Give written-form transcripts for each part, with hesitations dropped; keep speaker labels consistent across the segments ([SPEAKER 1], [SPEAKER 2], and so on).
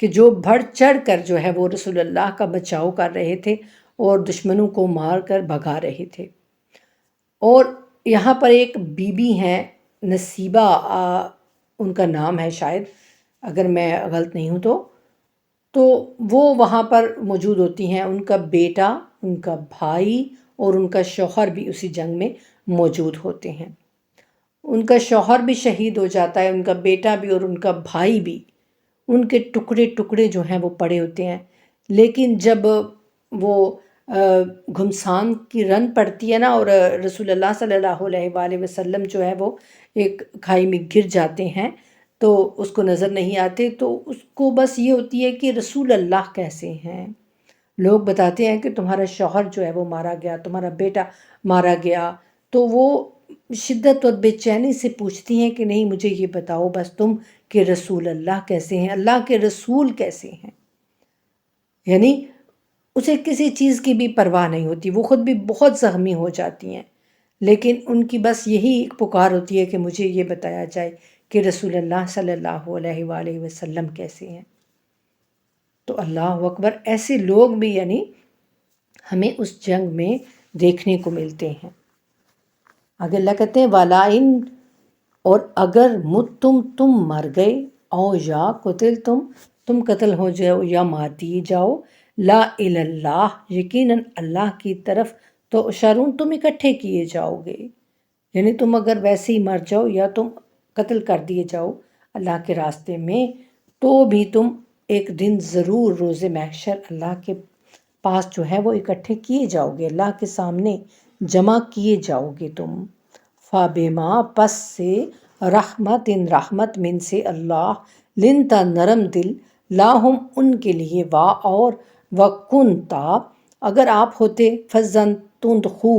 [SPEAKER 1] کہ جو بڑھ چڑھ کر جو ہے وہ رسول اللہ کا بچاؤ کر رہے تھے اور دشمنوں کو مار کر بھگا رہے تھے۔ اور یہاں پر ایک بی بی ہیں، نصیبہ ان کا نام ہے شاید، اگر میں غلط نہیں ہوں تو وہ وہاں پر موجود ہوتی ہیں۔ ان کا بیٹا، ان کا بھائی اور ان کا شوہر بھی اسی جنگ میں موجود ہوتے ہیں۔ ان کا شوہر بھی شہید ہو جاتا ہے، ان کا بیٹا بھی اور ان کا بھائی بھی، ان کے ٹکڑے ٹکڑے جو ہیں وہ پڑے ہوتے ہیں۔ لیکن جب وہ گھمسان کی رن پڑتی ہے نا، اور رسول اللہ صلی اللہ علیہ وآلہ وسلم جو ہے وہ ایک کھائی میں گر جاتے ہیں تو اس کو نظر نہیں آتے، تو اس کو بس یہ ہوتی ہے کہ رسول اللہ کیسے ہیں۔ لوگ بتاتے ہیں کہ تمہارا شوہر جو ہے وہ مارا گیا، تمہارا بیٹا مارا گیا، تو وہ شدت اور بے چینی سے پوچھتی ہیں کہ نہیں، مجھے یہ بتاؤ بس تم کہ رسول اللہ کیسے ہیں، اللہ کے رسول کیسے ہیں۔ یعنی اسے کسی چیز کی بھی پرواہ نہیں ہوتی، وہ خود بھی بہت زخمی ہو جاتی ہیں، لیکن ان کی بس یہی ایک پکار ہوتی ہے کہ مجھے یہ بتایا جائے کہ رسول اللہ صلی اللہ علیہ وآلہ وسلم کیسے ہیں۔ تو اللہ اکبر، ایسے لوگ بھی یعنی ہمیں اس جنگ میں دیکھنے کو ملتے ہیں۔ آگے اللہ کہتے ہیں وَلَئِن، اور اگر مُتُّم، تم مر گئے، او یا قتل، تم قتل ہو جاؤ یا مار دیے جاؤ، لا اللہ، یقیناً اللہ کی طرف تو شرون، تم اکٹھے کیے جاؤ گے۔ یعنی تم اگر ویسے ہی مر جاؤ یا تم قتل کر دیے جاؤ اللہ کے راستے میں، تو بھی تم ایک دن ضرور روز محشر اللہ کے پاس جو ہے وہ اکٹھے کیے جاؤ گے، اللہ کے سامنے جمع کیے جاؤ گے تم۔ فَبِمَا، پس سے، رحمت، رحمت، من سے اللہ، لنتا، نرم دل، لاہم، ان کے لیے، وا، اور، وکنتا، اگر آپ ہوتے، فظًّا، تند خو،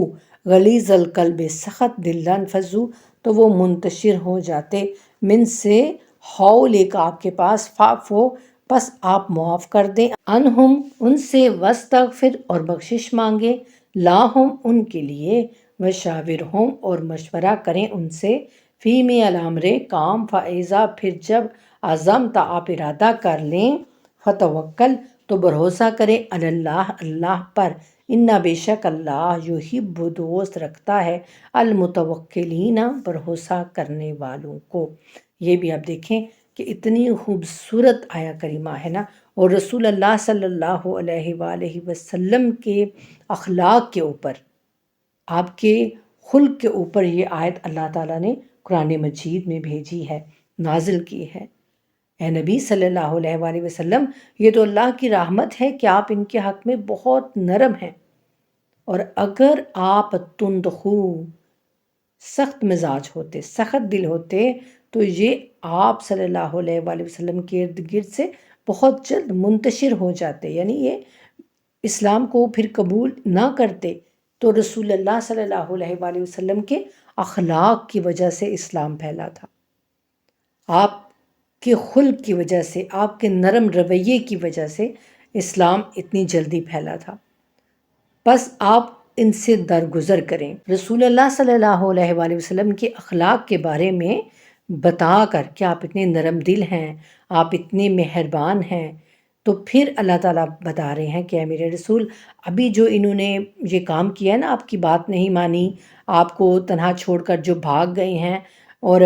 [SPEAKER 1] غلیظ القلب، سخت دل، لانفضوا، تو وہ منتشر ہو جاتے، من سے، حولک، آپ کے پاس، فاعفو، پس آپ معاف کر دیں، عنہم، ان سے، واستغفر، اور بخشش مانگے، لاہم، ان کے لیے، وشاورہم، اور مشورہ کریں ان سے، فیما، الامر، کام، فاذا، پھر جب، عزمت، آپ ارادہ کر لیں، فتوکل، تو بھروسہ کریں، علی اللہ، اللہ پر، انا، بے شک اللہ، یحب، دوست رکھتا ہے، المتوکلین، بھروسہ کرنے والوں کو۔ یہ بھی آپ دیکھیں کہ اتنی خوبصورت آیا کریمہ ہے نا، اور رسول اللہ صلی اللہ علیہ وآلہ وسلم کے اخلاق کے اوپر، آپ کے خلق کے اوپر یہ آیت اللہ تعالیٰ نے قرآن مجید میں بھیجی ہے، نازل کی ہے۔ اے نبی صلی اللہ علیہ وآلہ وسلم، یہ تو اللہ کی رحمت ہے کہ آپ ان کے حق میں بہت نرم ہیں، اور اگر آپ تندخو، سخت مزاج ہوتے، سخت دل ہوتے، تو یہ آپ صلی اللہ علیہ وآلہ وسلم کے ارد گرد سے بہت جلد منتشر ہو جاتے، یعنی یہ اسلام کو پھر قبول نہ کرتے۔ تو رسول اللہ صلی اللہ علیہ وآلہ وسلم کے اخلاق کی وجہ سے اسلام پھیلا تھا، آپ کے خلق کی وجہ سے، آپ کے نرم رویے کی وجہ سے اسلام اتنی جلدی پھیلا تھا۔ بس آپ ان سے درگزر کریں، رسول اللہ صلی اللہ علیہ وآلہ وسلم کے اخلاق کے بارے میں بتا کر کہ آپ اتنے نرم دل ہیں، آپ اتنے مہربان ہیں، تو پھر اللہ تعالیٰ بتا رہے ہیں کہ اے میرے رسول، ابھی جو انہوں نے یہ کام کیا ہے نا، آپ کی بات نہیں مانی، آپ کو تنہا چھوڑ کر جو بھاگ گئے ہیں، اور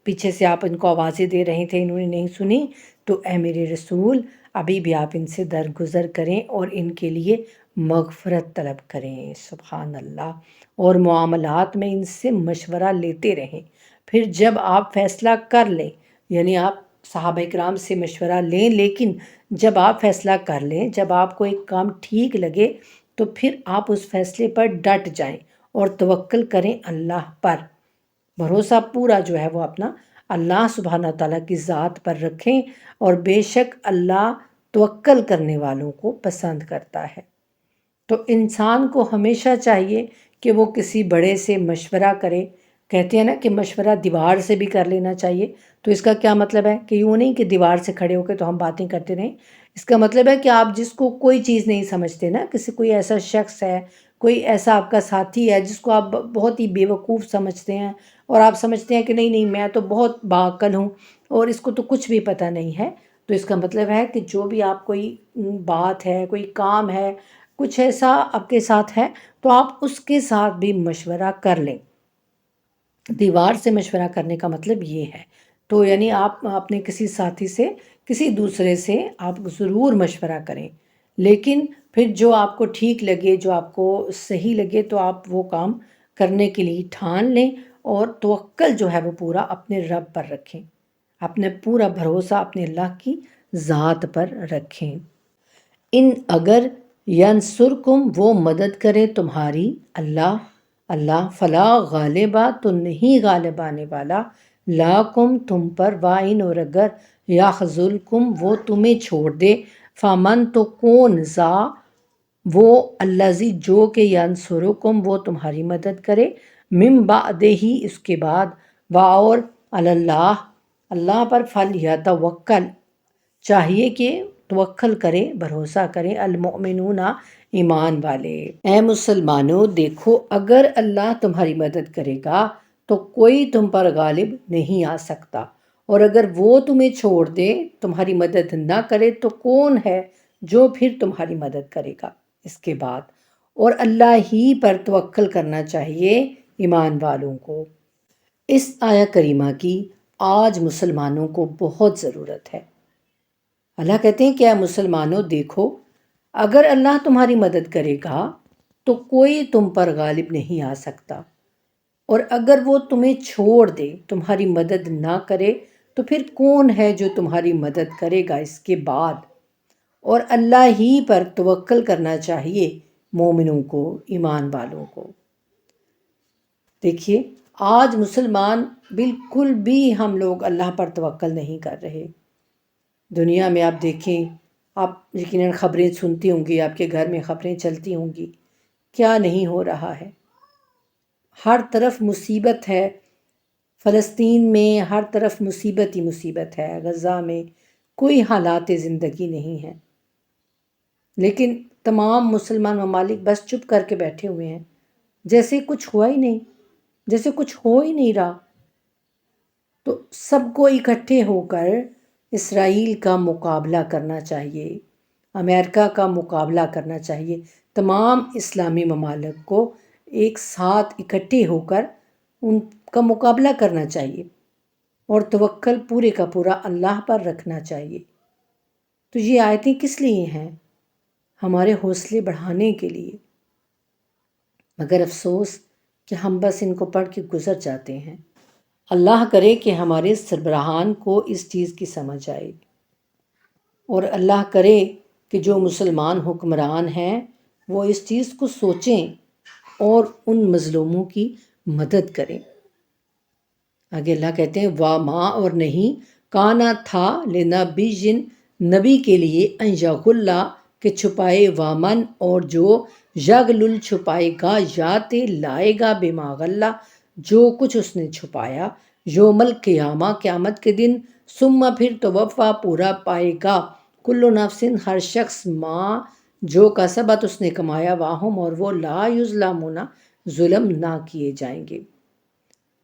[SPEAKER 1] پیچھے سے آپ ان کو آوازیں دے رہے تھے، انہوں نے نہیں سنی، تو اے میرے رسول، ابھی بھی آپ ان سے درگزر کریں اور ان کے لیے مغفرت طلب کریں، سبحان اللہ، اور معاملات میں ان سے مشورہ لیتے رہیں۔ پھر جب آپ فیصلہ کر لیں، یعنی آپ صحابہ کرام سے مشورہ لیں، لیکن جب آپ فیصلہ کر لیں، جب آپ کو ایک کام ٹھیک لگے، تو پھر آپ اس فیصلے پر ڈٹ جائیں اور توکل کریں اللہ پر، بھروسہ پورا جو ہے وہ اپنا اللہ سبحانہ تعالیٰ کی ذات پر رکھیں، اور بے شک اللہ توکل کرنے والوں کو پسند کرتا ہے۔ تو انسان کو ہمیشہ چاہیے کہ وہ کسی بڑے سے مشورہ کرے، کہتے ہیں نا کہ مشورہ دیوار سے بھی کر لینا چاہیے، تو اس کا کیا مطلب ہے کہ یوں نہیں کہ دیوار سے کھڑے ہو کے تو ہم باتیں کرتے رہیں، اس کا مطلب ہے کہ آپ جس کو کوئی چیز نہیں سمجھتے نا، کوئی ایسا شخص ہے، کوئی ایسا آپ کا ساتھی ہے جس کو آپ بہت ہی بے وقوف سمجھتے ہیں، اور آپ سمجھتے ہیں کہ نہیں نہیں، میں تو بہت باعقل ہوں اور اس کو تو کچھ بھی پتہ نہیں ہے، تو اس کا مطلب ہے کہ جو بھی آپ کوئی بات ہے، کوئی کام ہے، کچھ ایسا آپ کے ساتھ ہے تو آپ اس کے ساتھ بھی مشورہ کر لیں۔ دیوار سے مشورہ کرنے کا مطلب یہ ہے۔ تو یعنی آپ اپنے کسی ساتھی سے، کسی دوسرے سے آپ ضرور مشورہ کریں، لیکن پھر جو آپ کو ٹھیک لگے، جو آپ کو صحیح لگے تو آپ وہ کام کرنے کے لیے ٹھان لیں، اور توکل جو ہے وہ پورا اپنے رب پر رکھیں، اپنے پورا بھروسہ اپنے اللہ کی ذات پر رکھیں۔ ان اگر ینصرکم وہ مدد کرے تمہاری اللہ فلا غالبہ تو نہیں غالب آنے والا، لاکم تم پر، وائن اور اگر یخذلکم وہ تمہیں چھوڑ دے، فامن تو کون ذا وہ الذی جو کہ ینصرکم وہ تمہاری مدد کرے، من بعد ہی اس کے بعد، اور اللہ پر فلیتوکل چاہیے کہ توکل کرے، بھروسہ کرے، المؤمنون ایمان والے۔ اے مسلمانوں دیکھو، اگر اللہ تمہاری مدد کرے گا تو کوئی تم پر غالب نہیں آ سکتا، اور اگر وہ تمہیں چھوڑ دے، تمہاری مدد نہ کرے تو کون ہے جو پھر تمہاری مدد کرے گا اس کے بعد، اور اللہ ہی پر توکل کرنا چاہیے ایمان والوں کو۔ اس آیہ کریمہ کی آج مسلمانوں کو بہت ضرورت ہے۔ اللہ کہتے ہیں کہ اے مسلمانوں دیکھو، اگر اللہ تمہاری مدد کرے گا تو کوئی تم پر غالب نہیں آ سکتا، اور اگر وہ تمہیں چھوڑ دے، تمہاری مدد نہ کرے تو پھر کون ہے جو تمہاری مدد کرے گا اس کے بعد، اور اللہ ہی پر توکل کرنا چاہیے مومنوں کو، ایمان والوں کو۔ دیکھیے، آج مسلمان بالکل بھی ہم لوگ اللہ پر توکل نہیں کر رہے۔ دنیا میں آپ دیکھیں، آپ یقیناً خبریں سنتی ہوں گی، آپ کے گھر میں خبریں چلتی ہوں گی، کیا نہیں ہو رہا ہے۔ ہر طرف مصیبت ہے، فلسطین میں ہر طرف مصیبت ہی مصیبت ہے، غزہ میں کوئی حالات زندگی نہیں ہے، لیکن تمام مسلمان ممالک بس چپ کر کے بیٹھے ہوئے ہیں، جیسے کچھ ہوا ہی نہیں، جیسے کچھ ہو ہی نہیں رہا۔ تو سب کو اکٹھے ہو کر اسرائیل کا مقابلہ کرنا چاہیے، امریکہ کا مقابلہ کرنا چاہیے، تمام اسلامی ممالک کو ایک ساتھ اکٹھے ہو کر ان کا مقابلہ کرنا چاہیے، اور توکل پورے کا پورا اللہ پر رکھنا چاہیے۔ تو یہ آیتیں کس لیے ہیں؟ ہمارے حوصلے بڑھانے کے لیے، مگر افسوس کہ ہم بس ان کو پڑھ کے گزر جاتے ہیں۔ اللہ کرے کہ ہمارے سربراہان کو اس چیز کی سمجھ آئے، اور اللہ کرے کہ جو مسلمان حکمران ہیں وہ اس چیز کو سوچیں اور ان مظلوموں کی مدد کریں۔ آگے اللہ کہتے ہیں وَمَا اور نہیں کانا تھا لِنَبِيٍّ نبی کے لیے ان یغل کہ چھپائے وامن اور جو یغلل چھپائے گا یاتے لائے گا بما غلہ جو کچھ اس نے چھپایا یوم القیامہ قیامت کے دن ثم پھر توفا پورا پائے گا کل نفس ہر شخص ماں جو کسبت اس نے کمایا واہم اور وہ لا یظلمون ظلم نہ کیے جائیں گے۔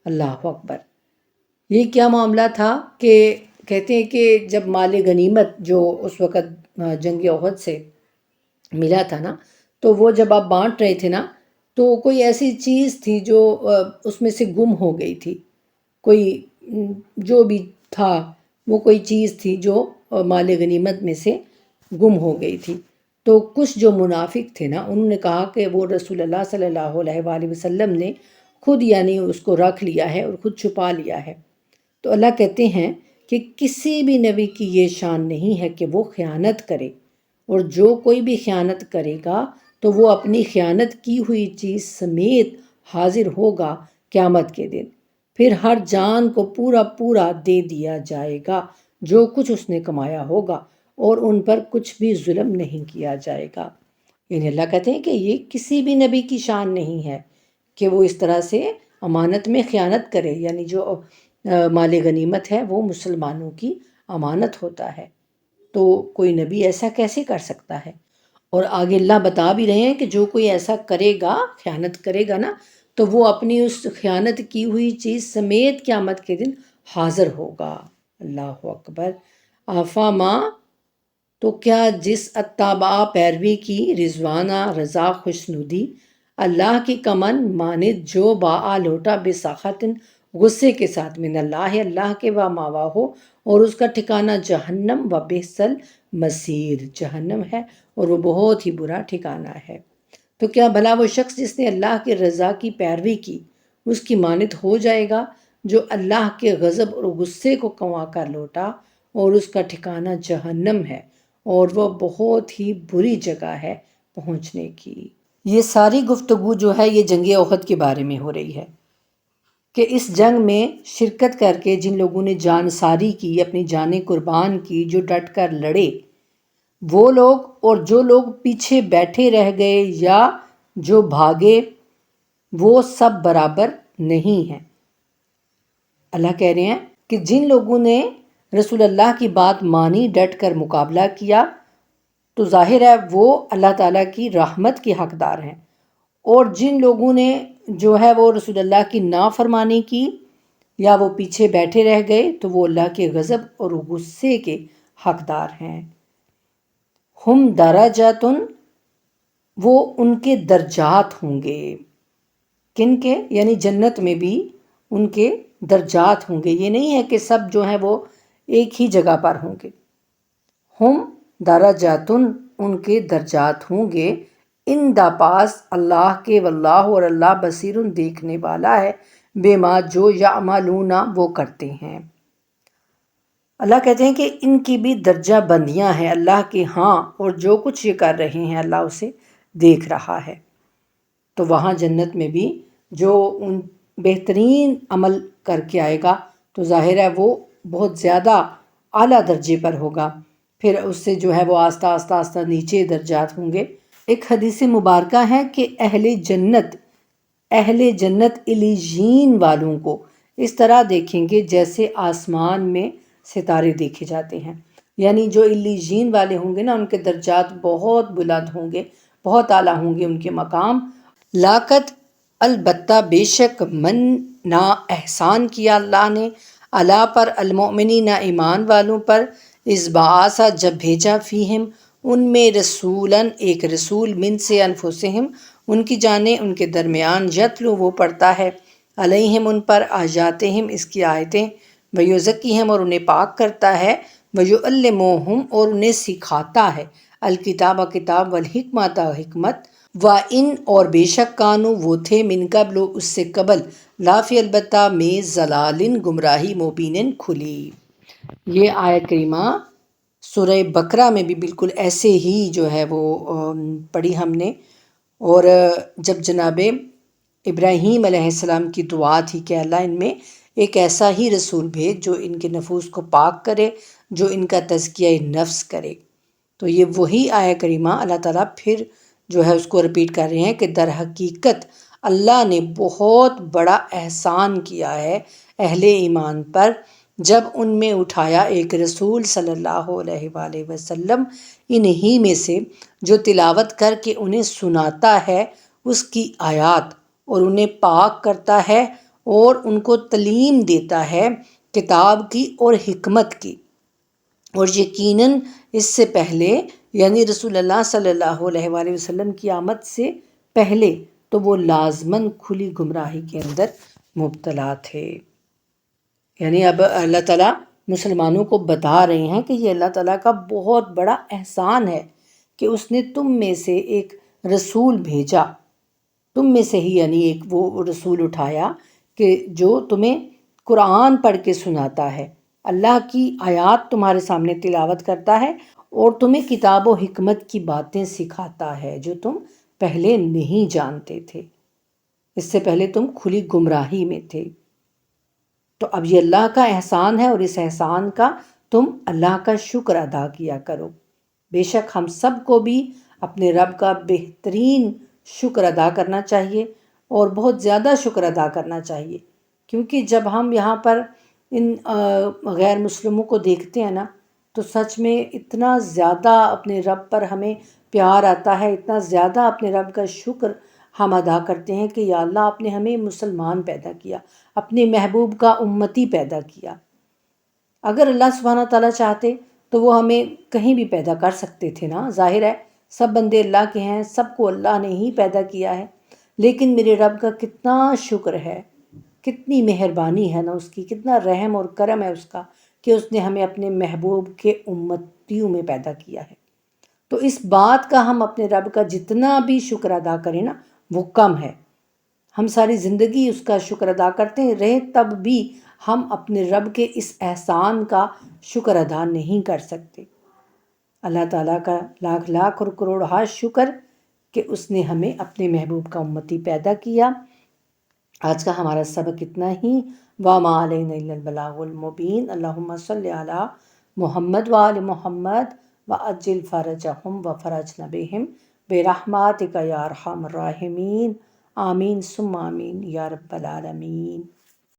[SPEAKER 1] اللہ اکبر۔ یہ کیا معاملہ تھا کہ کہتے ہیں کہ جب مال غنیمت جو اس وقت جنگ احد سے ملا تھا نا، تو وہ جب آپ بانٹ رہے تھے نا، تو کوئی ایسی چیز تھی جو اس میں سے گم ہو گئی تھی، کوئی جو بھی تھا وہ کوئی چیز تھی جو مال غنیمت میں سے گم ہو گئی تھی۔ تو کچھ جو منافق تھے نا، انہوں نے کہا کہ وہ رسول اللہ صلی اللہ علیہ وآلہ وسلم نے خود یعنی اس کو رکھ لیا ہے اور خود چھپا لیا ہے۔ تو اللہ کہتے ہیں کہ کسی بھی نبی کی یہ شان نہیں ہے کہ وہ خیانت کرے، اور جو کوئی بھی خیانت کرے گا تو وہ اپنی خیانت کی ہوئی چیز سمیت حاضر ہوگا قیامت کے دن، پھر ہر جان کو پورا پورا دے دیا جائے گا جو کچھ اس نے کمایا ہوگا، اور ان پر کچھ بھی ظلم نہیں کیا جائے گا۔ یعنی اللہ کہتے ہیں کہ یہ کسی بھی نبی کی شان نہیں ہے کہ وہ اس طرح سے امانت میں خیانت کرے، یعنی جو مال غنیمت ہے وہ مسلمانوں کی امانت ہوتا ہے، تو کوئی نبی ایسا کیسے کر سکتا ہے؟ اور آگے اللہ بتا بھی رہے ہیں کہ جو کوئی ایسا کرے گا، خیانت کرے گا نا، تو وہ اپنی اس خیانت کی ہوئی چیز سمیت قیامت کے دن حاضر ہوگا۔ اللہ اکبر۔ آفا ماں، تو کیا جس اتباع پیروی کی رضوانہ رضا خوشنودی، اللہ کی کمن ماند جو با لوٹا بے ساختن، غصے کے ساتھ، من اللہ اللہ کے، و ماوا ہو، اور اس کا ٹھکانہ جہنم، و بئسل مسیر، جہنم ہے اور وہ بہت ہی برا ٹھکانہ ہے۔ تو کیا بھلا وہ شخص جس نے اللہ کی رضا کی پیروی کی اس کی مانند ہو جائے گا جو اللہ کے غضب اور غصے کو کما کر لوٹا، اور اس کا ٹھکانہ جہنم ہے اور وہ بہت ہی بری جگہ ہے پہنچنے کی۔ یہ ساری گفتگو جو ہے یہ جنگ احد کے بارے میں ہو رہی ہے کہ اس جنگ میں شرکت کر کے جن لوگوں نے جان ساری کی، اپنی جانیں قربان کی، جو ڈٹ کر لڑے، وہ لوگ اور جو لوگ پیچھے بیٹھے رہ گئے یا جو بھاگے، وہ سب برابر نہیں ہیں۔ اللہ کہہ رہے ہیں کہ جن لوگوں نے رسول اللہ کی بات مانی، ڈٹ کر مقابلہ کیا، تو ظاہر ہے وہ اللہ تعالیٰ کی رحمت کے حقدار ہیں، اور جن لوگوں نے جو ہے وہ رسول اللہ کی نافرمانی کی یا وہ پیچھے بیٹھے رہ گئے، تو وہ اللہ کے غضب اور غصے کے حقدار ہیں۔ ہم درجاتن، وہ ان کے درجات ہوں گے، کن کے؟ یعنی جنت میں بھی ان کے درجات ہوں گے، یہ نہیں ہے کہ سب جو ہیں وہ ایک ہی جگہ پر ہوں گے۔ ہم درجاتن، ان کے درجات ہوں گے، ان دا پاس اللہ کے، واللہ، اور اللہ بصیر، دیکھنے والا ہے، بے ما، جو یعملون، وہ کرتے ہیں۔ اللہ کہتے ہیں کہ ان کی بھی درجہ بندیاں ہیں اللہ کے ہاں، اور جو کچھ یہ کر رہے ہیں اللہ اسے دیکھ رہا ہے۔ تو وہاں جنت میں بھی جو ان بہترین عمل کر کے آئے گا تو ظاہر ہے وہ بہت زیادہ اعلیٰ درجے پر ہوگا، پھر اس سے جو ہے وہ آہستہ آہستہ آہستہ نیچے درجات ہوں گے۔ ایک حدیث مبارکہ ہے کہ اہل جنت علیین والوں کو اس طرح دیکھیں گے جیسے آسمان میں ستارے دیکھے جاتے ہیں، یعنی جو علیین والے ہوں گے نا، ان کے درجات بہت بلند ہوں گے، بہت اعلیٰ ہوں گے ان کے مقام۔ لاقت، البتہ بے شک، من، نا احسان کیا اللہ نے، اللہ پر، المؤمنین، ایمان والوں پر، اس بعث، جب بھیجا، فیہم، ان میں، رسولاً، ایک رسول، من سے، انفسہم، ان کی جانیں، ان کے درمیان، یتلو، وہ پڑھتا ہے، علیہم، ان پر، آیاتہم، اس کی آیتیں، ویزکیہم، اور انہیں پاک کرتا ہے، ویعلمہم، اور انہیں سکھاتا ہے، الکتاب، کتاب، والحکمت، حکمت، وَإِنْ، اور بے شک، کانو، وہ تھے، من قبل، اس سے قبل، لافی، البتہ، میں، ضلال، گمراہی، مبین، کھلی۔ یہ آیت کریمہ سورہ بقرہ میں بھی بالکل ایسے ہی جو ہے وہ پڑھی ہم نے، اور جب جناب ابراہیم علیہ السلام کی دعا تھی کہ اللہ ان میں ایک ایسا ہی رسول بھیج جو ان کے نفوس کو پاک کرے، جو ان کا تزکیہ نفس کرے، تو یہ وہی آیت کریمہ اللہ تعالیٰ پھر جو ہے اس کو رپیٹ کر رہے ہیں کہ در حقیقت اللہ نے بہت بڑا احسان کیا ہے اہل ایمان پر، جب ان میں اٹھایا ایک رسول صلی اللہ علیہ وآلہ وسلم، انہی میں سے جو تلاوت کر کے انہیں سناتا ہے اس کی آیات، اور انہیں پاک کرتا ہے، اور ان کو تعلیم دیتا ہے کتاب کی اور حکمت کی، اور یقیناً اس سے پہلے یعنی رسول اللہ صلی اللہ علیہ وآلہ وسلم کی آمد سے پہلے تو وہ لازماً کھلی گمراہی کے اندر مبتلا تھے۔ یعنی اب اللہ تعالیٰ مسلمانوں کو بتا رہے ہیں کہ یہ اللہ تعالیٰ کا بہت بڑا احسان ہے کہ اس نے تم میں سے ایک رسول بھیجا، تم میں سے ہی یعنی ایک وہ رسول اٹھایا کہ جو تمہیں قرآن پڑھ کے سناتا ہے، اللہ کی آیات تمہارے سامنے تلاوت کرتا ہے، اور تمہیں کتاب و حکمت کی باتیں سکھاتا ہے جو تم پہلے نہیں جانتے تھے، اس سے پہلے تم کھلی گمراہی میں تھے۔ تو اب یہ اللہ کا احسان ہے، اور اس احسان کا تم اللہ کا شکر ادا کیا کرو۔ بے شک ہم سب کو بھی اپنے رب کا بہترین شکر ادا کرنا چاہیے، اور بہت زیادہ شکر ادا کرنا چاہیے، کیونکہ جب ہم یہاں پر ان غیر مسلموں کو دیکھتے ہیں نا تو سچ میں اتنا زیادہ اپنے رب پر ہمیں پیار آتا ہے، اتنا زیادہ اپنے رب کا شکر ہم ادا کرتے ہیں کہ یا اللہ آپ نے ہمیں مسلمان پیدا کیا، اپنے محبوب کا امتی پیدا کیا۔ اگر اللہ سبحانہ تعالیٰ چاہتے تو وہ ہمیں کہیں بھی پیدا کر سکتے تھے نا، ظاہر ہے سب بندے اللہ کے ہیں، سب کو اللہ نے ہی پیدا کیا ہے، لیکن میرے رب کا کتنا شکر ہے، کتنی مہربانی ہے نا اس کی، کتنا رحم اور کرم ہے اس کا کہ اس نے ہمیں اپنے محبوب کے امتیوں میں پیدا کیا ہے۔ تو اس بات کا ہم اپنے رب کا جتنا بھی شکر ادا کریں نا وہ کم ہے۔ ہم ساری زندگی اس کا شکر ادا کرتے رہیں تب بھی ہم اپنے رب کے اس احسان کا شکر ادا نہیں کر سکتے۔ اللہ تعالیٰ کا لاکھ لاکھ اور کروڑ شکر کہ اس نے ہمیں اپنے محبوب کا امتی پیدا کیا۔ آج کا ہمارا سبق اتنا ہی۔ وَمَا عَلَيْنَا إِلَّا الْبَلَاغُ الْمُبِينُ۔ اللہم صلی علی محمد وآل محمد وعجل فرجہم وفرجنا بہم برحمتک یا ارحم الراحمین۔ آمین ثم آمین یا رب العالمین۔